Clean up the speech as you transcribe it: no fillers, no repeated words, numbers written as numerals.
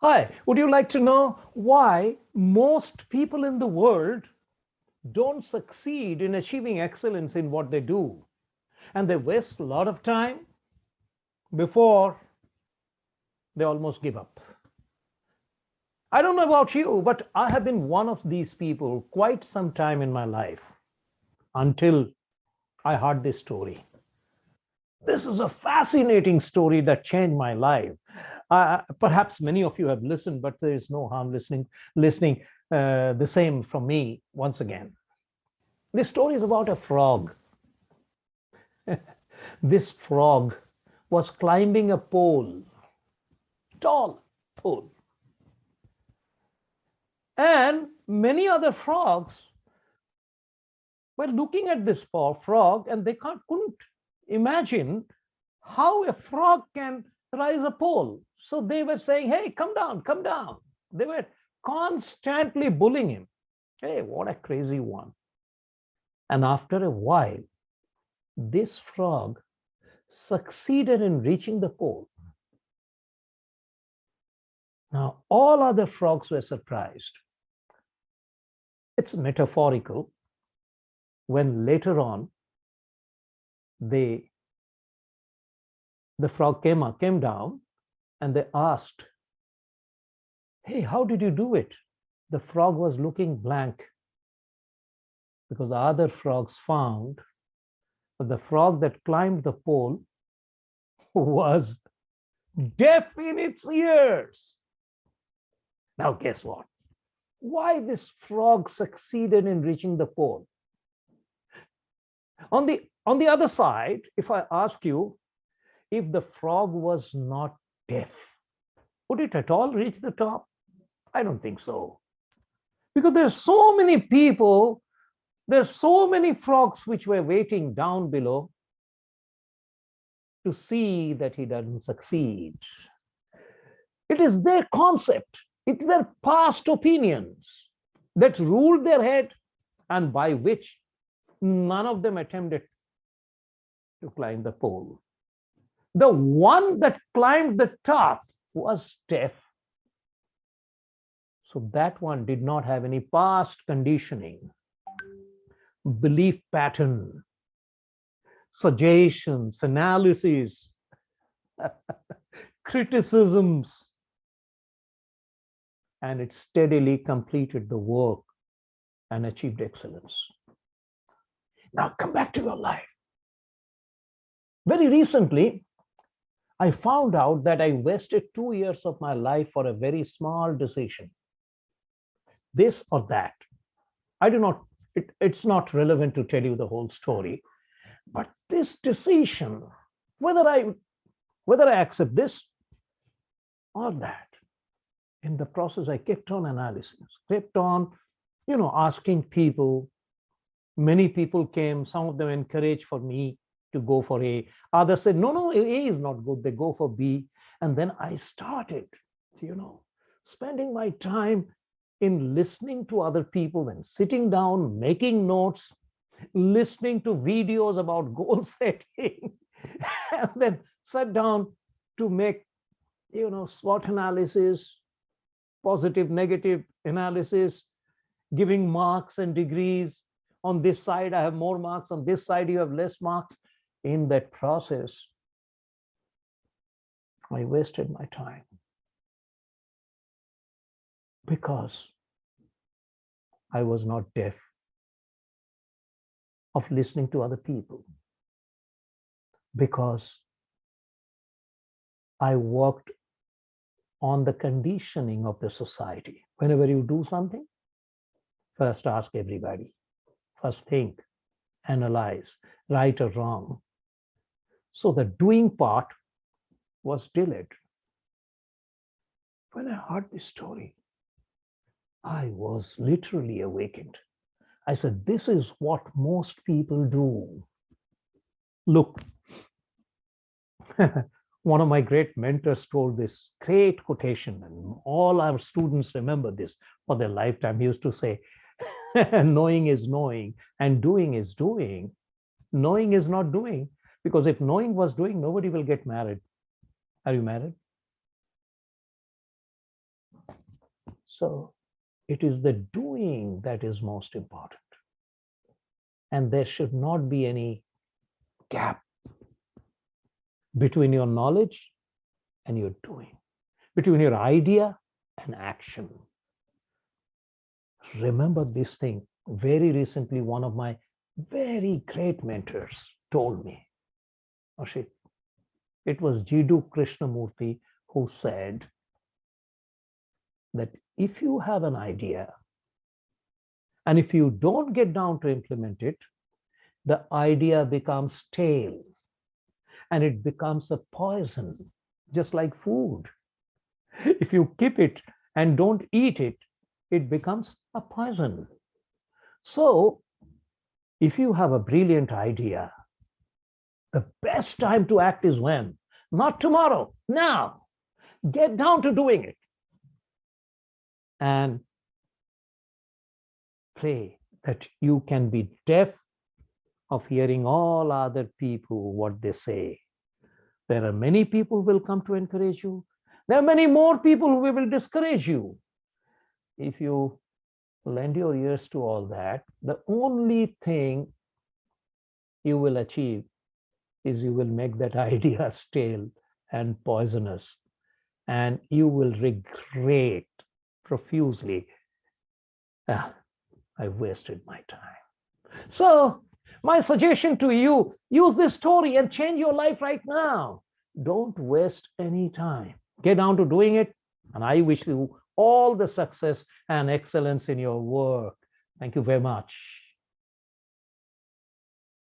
Hi, would you like to know why most people in the world don't succeed in achieving excellence in what they do? And they waste a lot of time before they almost give up. I don't know about you, but I have been one of these people quite some time in my life until I heard this story. This is a fascinating story that changed my life. Perhaps many of you have listened, but there is no harm listening the same from me once again. This story is about a frog. This frog was climbing a pole, tall pole, and many other frogs were looking at this frog, and they couldn't imagine how a frog can rise a pole. So they were saying, "Hey, come down, come down." They were constantly bullying him. Hey, what a crazy one. And after a while, this frog succeeded in reaching the pole. Now, all other frogs were surprised. It's metaphorical when later on they the frog came down and they asked, "Hey, how did you do it?" The frog was looking blank because the other frogs found that the frog that climbed the pole was deaf in its ears. Now, guess what? Why this frog succeeded in reaching the pole? On the other side, if I ask you, if the frog was not deaf, would it at all reach the top? I don't think so. Because there's so many people, there's so many frogs which were waiting down below to see that he doesn't succeed. It is their concept, it's their past opinions that ruled their head and by which none of them attempted to climb the pole. The one that climbed the top was deaf. So that one did not have any past conditioning, belief pattern, suggestions, analysis, criticisms, and it steadily completed the work and achieved excellence. Now come back to your life. Very recently, I found out that I wasted 2 years of my life for a very small decision. This or that. I do not, it's not relevant to tell you the whole story, but this decision, whether I accept this or that, in the process, I kept on analysis, kept on, asking people. Many people came, some of them encouraged for me to go for A. Others said, no, no, A is not good. They go for B. And then I started, spending my time in listening to other people and sitting down, making notes, listening to videos about goal setting, and then sat down to make, SWOT analysis, positive, negative analysis, giving marks and degrees. On this side, I have more marks. On this side, you have less marks. In that process, I wasted my time because I was not deaf of listening to other people, because I worked on the conditioning of the society. Whenever you do something, first ask everybody, first think, analyze, right or wrong. So the doing part was delayed. When I heard this story, I was literally awakened. I said, this is what most people do. Look, one of my great mentors told this great quotation, and all our students remember this for their lifetime. He used to say, knowing is knowing and doing is doing. Knowing is not doing, because if knowing was doing, nobody will get married. Are you married? So it is the doing that is most important. And there should not be any gap between your knowledge and your doing, between your idea and action. Remember this thing. Very recently, one of my very great mentors told me, Ashit, it was Jiddu Krishnamurti who said that if you have an idea and if you don't get down to implement it, the idea becomes stale and it becomes a poison, just like food. If you keep it and don't eat it, it becomes a poison. So if you have a brilliant idea, the best time to act is when? Not tomorrow, now. Get down to doing it. And pray that you can be deaf of hearing all other people, what they say. There are many people who will come to encourage you. There are many more people who will discourage you. If you lend your ears to all that, the only thing you will achieve is you will make that idea stale and poisonous, and you will regret profusely, I wasted my time. So my suggestion to you, use this story and change your life right now. Don't waste any time. Get down to doing it. And I wish you all the success and excellence in your work. Thank you very much.